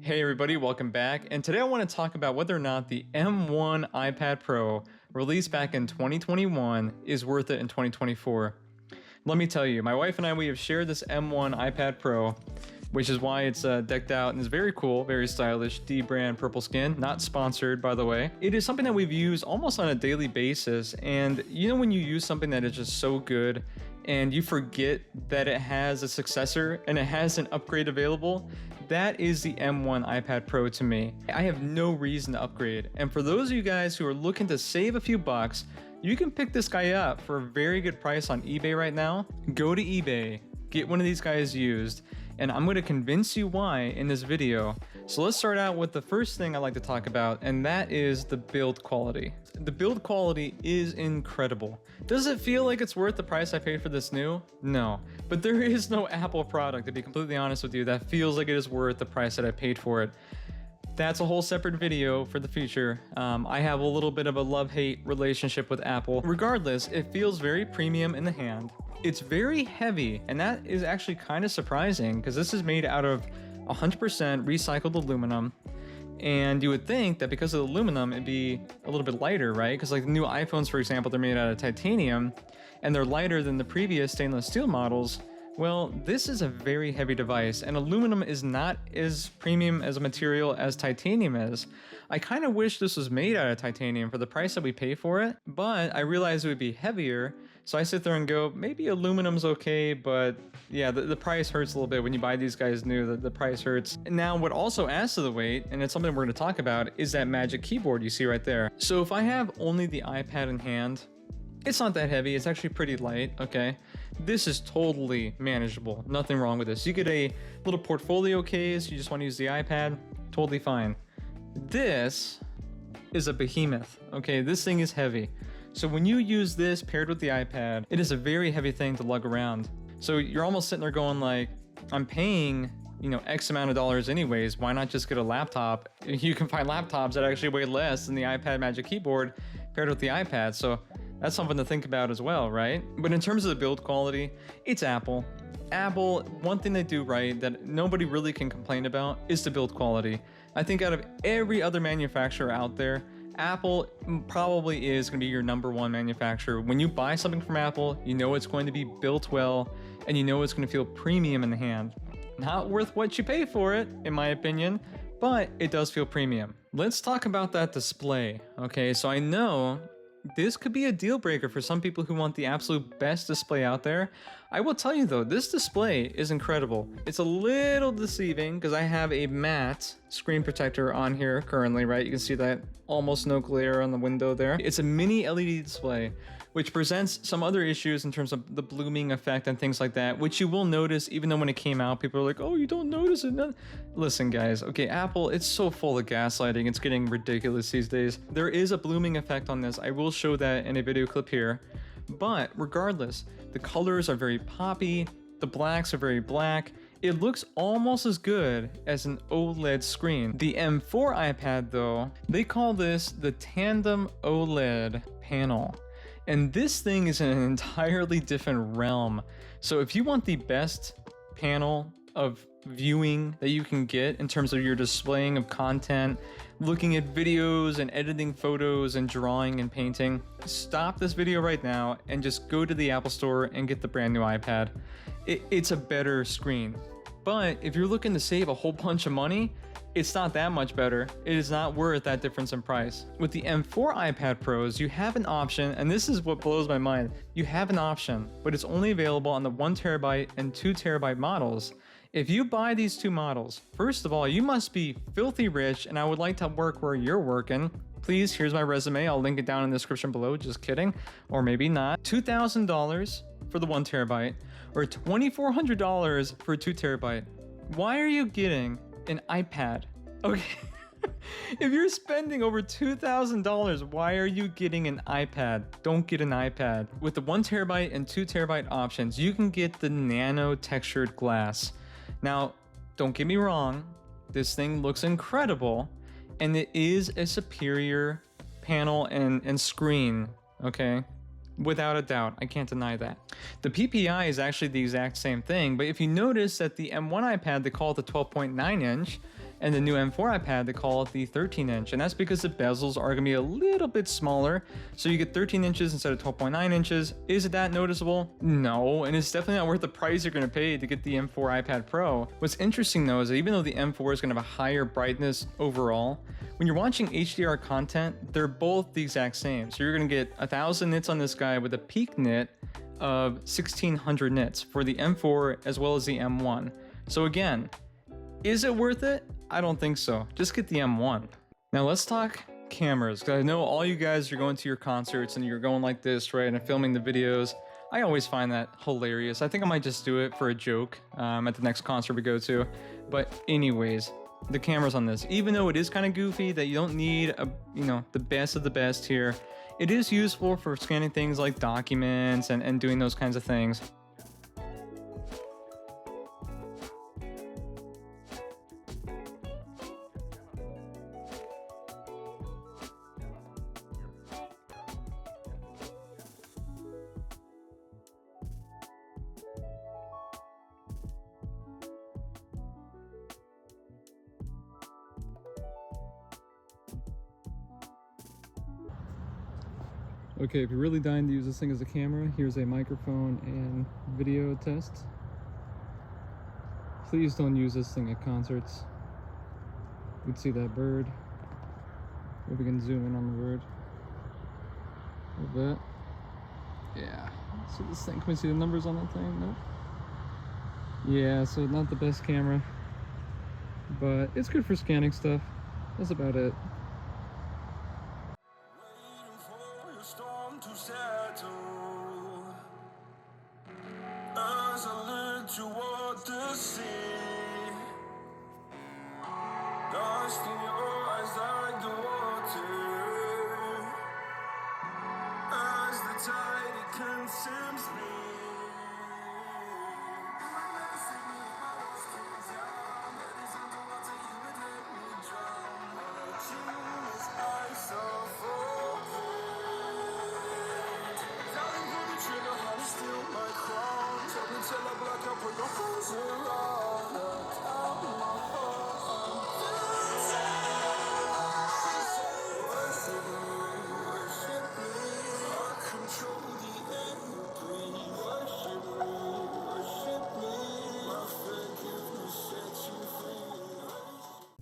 Hey everybody, welcome back. And today I want to talk about whether or not the M1 iPad Pro, released back in 2021, is worth it in 2024. Let me tell you, my wife and I, we have shared this M1 iPad Pro, which is why it's decked out and is very cool, very stylish, D-brand purple skin, not sponsored by the way. It is something that we've used almost on a daily basis, and you know when you use something that is just so good and you forget that it has a successor and it has an upgrade available? That is the M1 iPad Pro to me. I have no reason to upgrade, and for those of you guys who are looking to save a few bucks, you can pick this guy up for a very good price on eBay right now. Go to eBay, get one of these guys used, and I'm going to convince you why in this video. So let's start out with the first thing I like to talk about, and that is the build quality. The build quality is incredible. Does it feel like it's worth the price I paid for this new? No. But there is no Apple product, to be completely honest with you, that feels like it is worth the price that I paid for it. That's a whole separate video for the future. I have a little bit of a love-hate relationship with Apple. Regardless, it feels very premium in the hand. It's very heavy, and that is actually kind of surprising because this is made out of 100% recycled aluminum. And you would think that because of the aluminum, it'd be a little bit lighter, right? Because like the new iPhones, for example, they're made out of titanium, and they're lighter than the previous stainless steel models. Well, this is a very heavy device, and aluminum is not as premium as a material as titanium is. I kind of wish this was made out of titanium for the price that we pay for it, but I realized it would be heavier, so I sit there and go, maybe aluminum's okay, but yeah, the price hurts a little bit when you buy these guys new, the price hurts. Now, what also adds to the weight, and it's something we're going to talk about, is that Magic Keyboard you see right there. So if I have only the iPad in hand, it's not that heavy, it's actually pretty light, okay? This is totally manageable, nothing wrong with this. You get a little portfolio case, you just want to use the iPad, totally fine. This is a behemoth, okay? This thing is heavy. So when you use this paired with the iPad, it is a very heavy thing to lug around. So you're almost sitting there going like, I'm paying, you know, X amount of dollars anyways, why not just get a laptop? You can find laptops that actually weigh less than the iPad Magic Keyboard paired with the iPad, so that's something to think about as well, right? But in terms of the build quality, it's Apple. Apple, one thing they do right that nobody really can complain about is the build quality. I think out of every other manufacturer out there, Apple probably is going to be your #1 manufacturer. When you buy something from Apple, you know it's going to be built well, and you know it's going to feel premium in the hand. Not worth what you pay for it, in my opinion, but it does feel premium. Let's talk about that display. Okay, so I know this could be a deal breaker for some people who want the absolute best display out there. I will tell you though, this display is incredible. It's a little deceiving because I have a matte screen protector on here currently, right? You can see that almost no glare on the window there. It's a mini LED display, which presents some other issues in terms of the blooming effect and things like that, which you will notice even though when it came out, people are like, oh, you don't notice it. No. Listen guys, okay, Apple, it's so full of gaslighting. It's getting ridiculous these days. There is a blooming effect on this. I will show that in a video clip here. But regardless, the colors are very poppy, the blacks are very black. It looks almost as good as an OLED screen. The M4 iPad though, they call this the tandem OLED panel. And this thing is in an entirely different realm. So if you want the best panel of viewing that you can get in terms of your displaying of content, looking at videos and editing photos and drawing and painting, stop this video right now and just go to the Apple Store and get the brand new iPad. It's a better screen. But if you're looking to save a whole bunch of money, it's not that much better. It is not worth that difference in price. With the M4 iPad Pros, you have an option, and this is what blows my mind. You have an option, but it's only available on the 1TB and 2TB models. If you buy these two models, first of all, you must be filthy rich, and I would like to work where you're working. Please, here's my resume. I'll link it down in the description below. Just kidding. Or maybe not. $2,000 for the 1TB or $2,400 for a 2TB. Why are you getting an iPad? Okay. If you're spending over $2,000, why are you getting an iPad? Don't get an iPad. With the 1TB and 2TB options, you can get the nano textured glass. Now, don't get me wrong, this thing looks incredible, and it is a superior panel and screen, okay? Without a doubt, I can't deny that. The PPI is actually the exact same thing, but if you notice that the M1 iPad, they call it the 12.9 inch, And the new M4 iPad, they call it the 13-inch, and that's because the bezels are going to be a little bit smaller. So you get 13 inches instead of 12.9 inches. Is it that noticeable? No, and it's definitely not worth the price you're going to pay to get the M4 iPad Pro. What's interesting though is that even though the M4 is going to have a higher brightness overall, when you're watching HDR content, they're both the exact same. So you're going to get 1,000 nits on this guy with a peak nit of 1,600 nits for the M4 as well as the M1. So again, is it worth it? I don't think so. Just get the M1. Now let's talk cameras, because I know all you guys are going to your concerts and you're going like this, right, and filming the videos. I always find that hilarious. I think I might just do it for a joke at the next concert we go to. But anyways, the cameras on this, even though it is kind of goofy that you don't need the best of the best here, it is useful for scanning things like documents and doing those kinds of things. Okay, if you're really dying to use this thing as a camera, here's a microphone and video test. Please don't use this thing at concerts. You can see that bird. If we can zoom in on the bird a little bit. Yeah, see this thing, can we see the numbers on that thing? Nope. Yeah, so not the best camera, but it's good for scanning stuff. That's about it. As I look toward the sea, dust in your eyes like the water. As the tide it consumes me.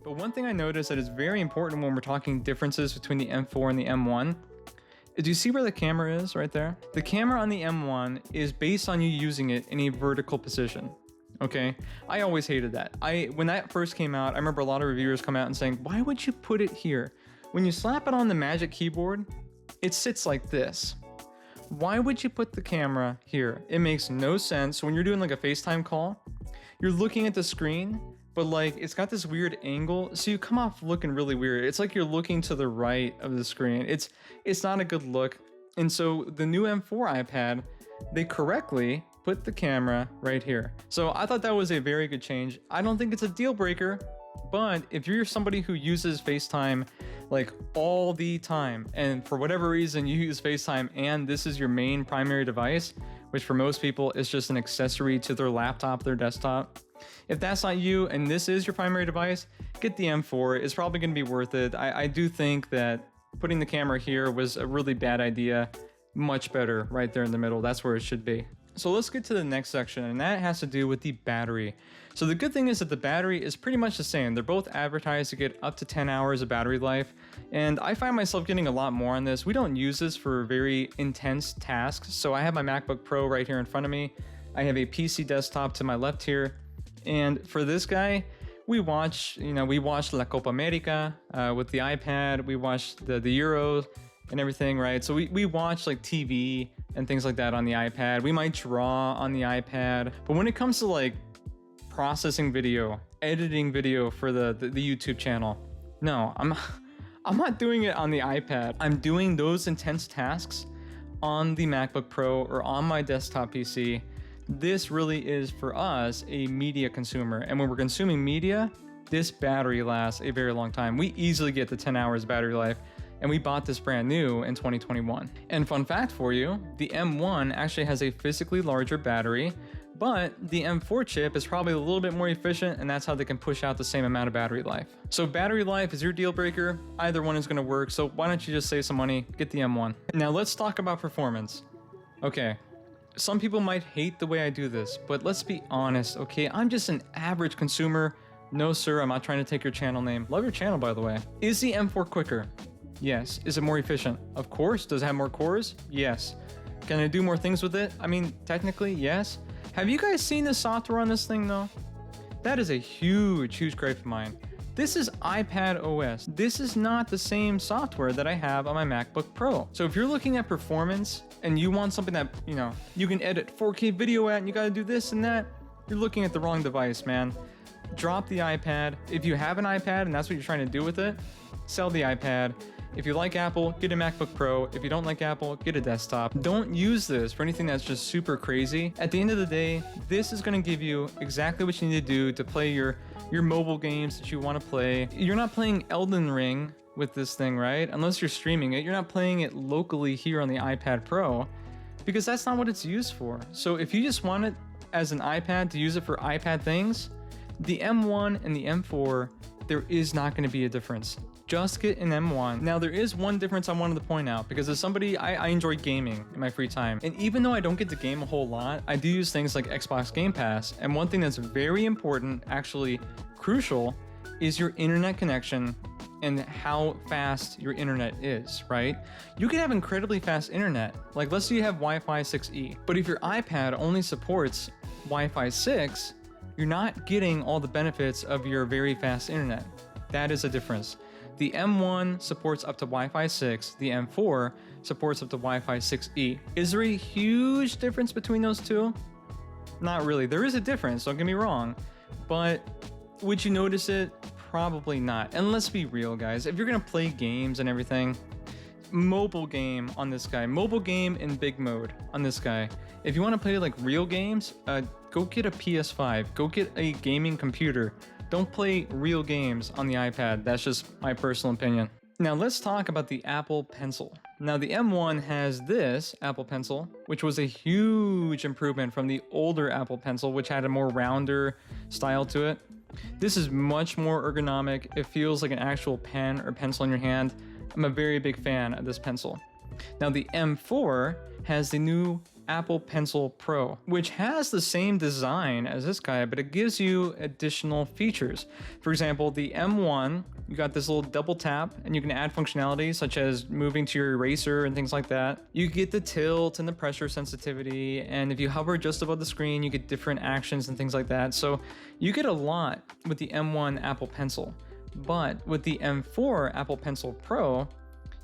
But one thing I noticed that is very important when we're talking differences between the M4 and the M1 is, you see where the camera is right there? The camera on the M1 is based on you using it in a vertical position. Okay, I always hated that. When that first came out, I remember a lot of reviewers come out and saying, why would you put it here? When you slap it on the Magic Keyboard, it sits like this. Why would you put the camera here? It makes no sense. When you're doing like a FaceTime call, you're looking at the screen, but like it's got this weird angle, so you come off looking really weird. It's like you're looking to the right of the screen. It's not a good look. And so the new M4 iPad, they correctly put the camera right here. So I thought that was a very good change. I don't think it's a deal breaker, but if you're somebody who uses FaceTime like all the time, and for whatever reason you use FaceTime and this is your main primary device, which for most people is just an accessory to their laptop, their desktop. If that's not you and this is your primary device, get the M4. It's probably going to be worth it. I do think that putting the camera here was a really bad idea. Much better right there in the middle. That's where it should be. So let's get to the next section, and that has to do with the battery. So the good thing is that the battery is pretty much the same. They're both advertised to get up to 10 hours of battery life, and I find myself getting a lot more on this. We don't use this for very intense tasks. So I have my MacBook Pro right here in front of me. I have a PC desktop to my left here. And for this guy, we watched La Copa America with the iPad. We watched the Euros and everything, right? So we watch like TV and things like that on the iPad. We might draw on the iPad. But when it comes to like processing video, editing video for the YouTube channel, no, I'm not doing it on the iPad. I'm doing those intense tasks on the MacBook Pro or on my desktop PC. This really is for us a media consumer. And when we're consuming media, this battery lasts a very long time. We easily get to 10 hours battery life. And we bought this brand new in 2021. And fun fact for you, the M1 actually has a physically larger battery, But the M4 chip is probably a little bit more efficient, and that's how they can push out the same amount of battery life. So battery life is your deal breaker. Either one is going to work, so why don't you just save some money, get the M1. Now let's talk about performance. Okay, some people might hate the way I do this, but let's be honest, okay? I'm just an average consumer. No sir, I'm not trying to take your channel name. Love your channel, by the way. Is the M4 quicker? Yes. Is it more efficient? Of course. Does it have more cores? Yes. Can I do more things with it? I mean, technically, yes. Have you guys seen the software on this thing though? That is a huge gripe of mine. This is iPad OS. This is not the same software that I have on my MacBook Pro. So if you're looking at performance and you want something that, you know, you can edit 4K video at and you gotta do this and that, you're looking at the wrong device, man. Drop the iPad. If you have an iPad and that's what you're trying to do with it, sell the iPad. If you like Apple, get a MacBook Pro. If you don't like Apple, get a desktop. Don't use this for anything that's just super crazy. At the end of the day, this is going to give you exactly what you need to do to play your mobile games that you want to play. You're not playing Elden Ring with this thing, right? Unless you're streaming it. You're not playing it locally here on the iPad Pro because that's not what it's used for. So if you just want it as an iPad to use it for iPad things, the M1 and the M4, there is not going to be a difference. Just get an M1. Now there is one difference I wanted to point out because as somebody, I enjoy gaming in my free time. And even though I don't get to game a whole lot, I do use things like Xbox Game Pass. And one thing that's very important, actually crucial, is your internet connection and how fast your internet is, right? You can have incredibly fast internet. Like let's say you have Wi-Fi 6E, but if your iPad only supports Wi-Fi 6, you're not getting all the benefits of your very fast internet. That is a difference. The M1 supports up to Wi-Fi 6, the M4 supports up to Wi-Fi 6E. Is there a huge difference between those two? Not really. There is a difference, don't get me wrong, but would you notice it? Probably not. And let's be real, guys. If you're gonna play games and everything, mobile game on this guy, mobile game in big mode on this guy. If you want to play like real games, go get a PS5, go get a gaming computer. Don't play real games on the iPad. That's just my personal opinion. Now let's talk about the Apple Pencil. Now the M1 has this Apple Pencil, which was a huge improvement from the older Apple Pencil, which had a more rounder style to it. This is much more ergonomic. It feels like an actual pen or pencil in your hand. I'm a very big fan of this pencil. Now the M4 has the new Apple Pencil Pro, which has the same design as this guy, but it gives you additional features. For example, the M1, you got this little double tap and you can add functionality such as moving to your eraser and things like that. You get the tilt and the pressure sensitivity, and if you hover just above the screen, you get different actions and things like that. So you get a lot with the M1 Apple Pencil. But with the M4 Apple Pencil Pro,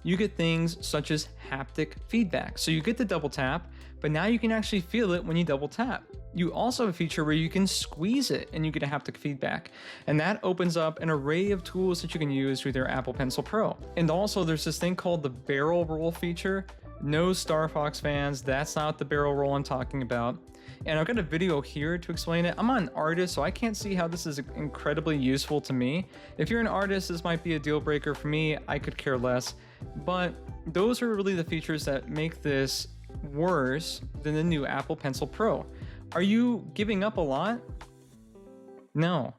you get things such as haptic feedback. So you get the double tap, but now you can actually feel it when you double tap. You also have a feature where you can squeeze it and you get a haptic feedback. And that opens up an array of tools that you can use with your Apple Pencil Pro. And also there's this thing called the barrel roll feature. No Star Fox fans, that's not the barrel roll I'm talking about. And I've got a video here to explain it. I'm not an artist, so I can't see how this is incredibly useful to me. If you're an artist, this might be a deal breaker. For me, I could care less. But those are really the features that make this worse than the new Apple Pencil Pro. Are you giving up a lot? No.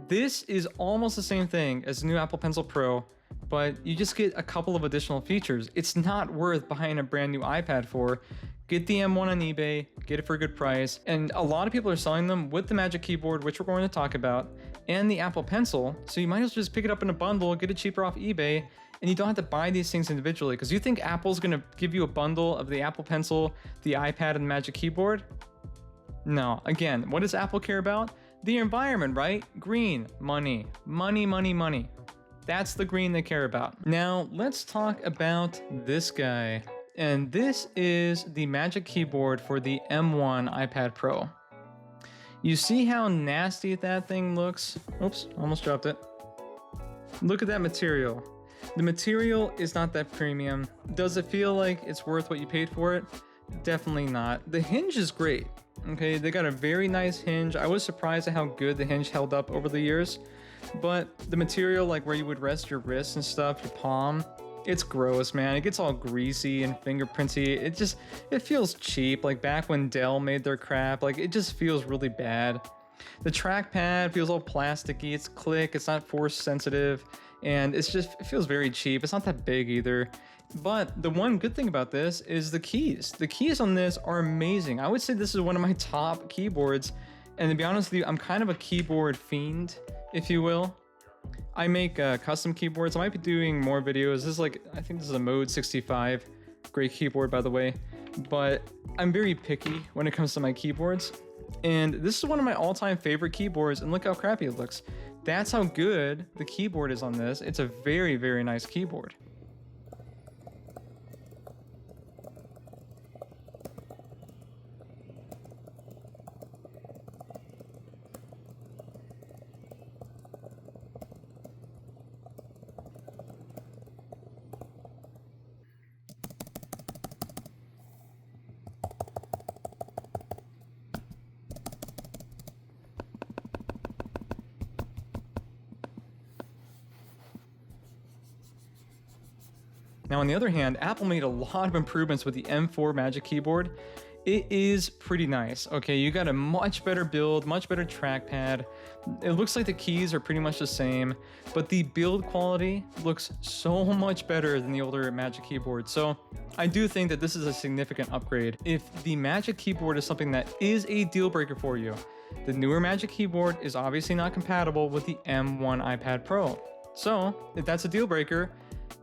This is almost the same thing as the new Apple Pencil Pro, but you just get a couple of additional features. It's not worth buying a brand new iPad for. Get the M1 on eBay, get it for a good price. And a lot of people are selling them with the Magic Keyboard, which we're going to talk about, and the Apple Pencil. So you might as well just pick it up in a bundle, get it cheaper off eBay, and you don't have to buy these things individually. Because you think Apple's gonna give you a bundle of the Apple Pencil, the iPad, and the Magic Keyboard? No. Again, what does Apple care about? The environment, right? Green, money, money, money, money. That's the green they care about. Now, let's talk about this guy. And this is the Magic Keyboard for the M1 iPad Pro. You see how nasty that thing looks? Oops, almost dropped it. Look at that material. The material is not that premium. Does it feel like it's worth what you paid for it? Definitely not. The hinge is great. Okay, they got a very nice hinge. I was surprised at how good the hinge held up over the years. But the material, like where you would rest your wrists and stuff, your palm, It's gross, man. It gets all greasy and fingerprinty. It feels cheap. Like back when Dell made their crap, like it just feels really bad. The trackpad feels all plasticky. It's click. It's not force sensitive, and it feels very cheap. It's not that big either. But the one good thing about this is the keys. The keys on this are amazing. I would say this is one of my top keyboards. And to be honest with you, I'm kind of a keyboard fiend, if you will. I make custom keyboards. I might be doing more videos. This is like, I think this is a Mode 65. Great keyboard, by the way. But I'm very picky when it comes to my keyboards. And this is one of my all-time favorite keyboards, and look how crappy it looks. That's how good the keyboard is on this. It's a very, very nice keyboard. Now, on the other hand, Apple made a lot of improvements with the M4 Magic Keyboard. It is pretty nice. Okay, you got a much better build, much better trackpad. It looks like the keys are pretty much the same, but the build quality looks so much better than the older Magic Keyboard. So I do think that this is a significant upgrade. If the Magic Keyboard is something that is a deal breaker for you, the newer Magic Keyboard is obviously not compatible with the M1 iPad Pro. So if that's a deal breaker,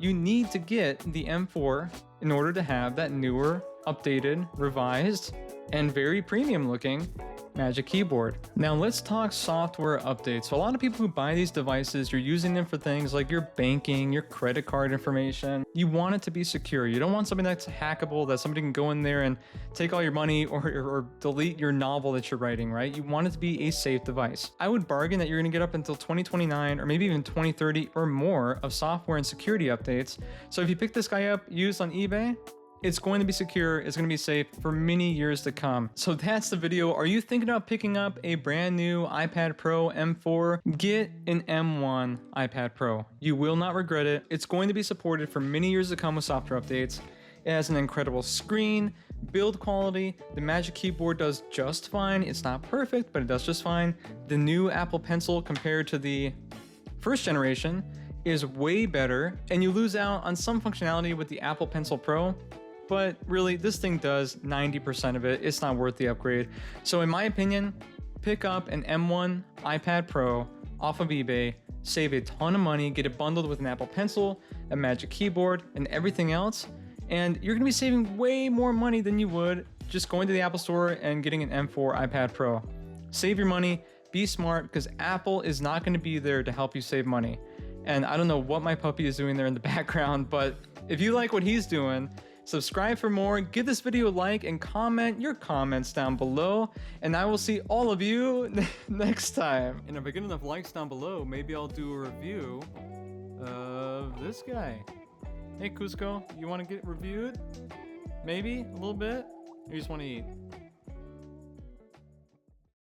you need to get the M4 in order to have that newer, updated, revised, and very premium looking Magic Keyboard. Now let's talk software updates. So a lot of people who buy these devices, you're using them for things like your banking, your credit card information. You want it to be secure. You don't want something that's hackable, that somebody can go in there and take all your money or delete your novel that you're writing, right? You want it to be a safe device. I would bargain that you're gonna get up until 2029 or maybe even 2030 or more of software and security updates. So if you pick this guy up used on eBay, it's going to be secure, it's going to be safe for many years to come. So that's the video. Are you thinking about picking up a brand new iPad Pro M4? Get an M1 iPad Pro. You will not regret it. It's going to be supported for many years to come with software updates. It has an incredible screen, build quality. The Magic Keyboard does just fine. It's not perfect, but it does just fine. The new Apple Pencil compared to the first generation is way better, and you lose out on some functionality with the Apple Pencil Pro. But really, this thing does 90% of it. It's not worth the upgrade. So in my opinion, pick up an M1 iPad Pro off of eBay, save a ton of money, get it bundled with an Apple Pencil, a Magic Keyboard, and everything else. And you're gonna be saving way more money than you would just going to the Apple Store and getting an M4 iPad Pro. Save your money, be smart, because Apple is not gonna be there to help you save money. And I don't know what my puppy is doing there in the background, but if you like what he's doing, subscribe for more, give this video a like, and comment your comments down below, and I will see all of you next time. And if I get enough likes down below, maybe I'll do a review of this guy. Hey Cusco, you want to get reviewed? Maybe a little bit? Or you just want to eat?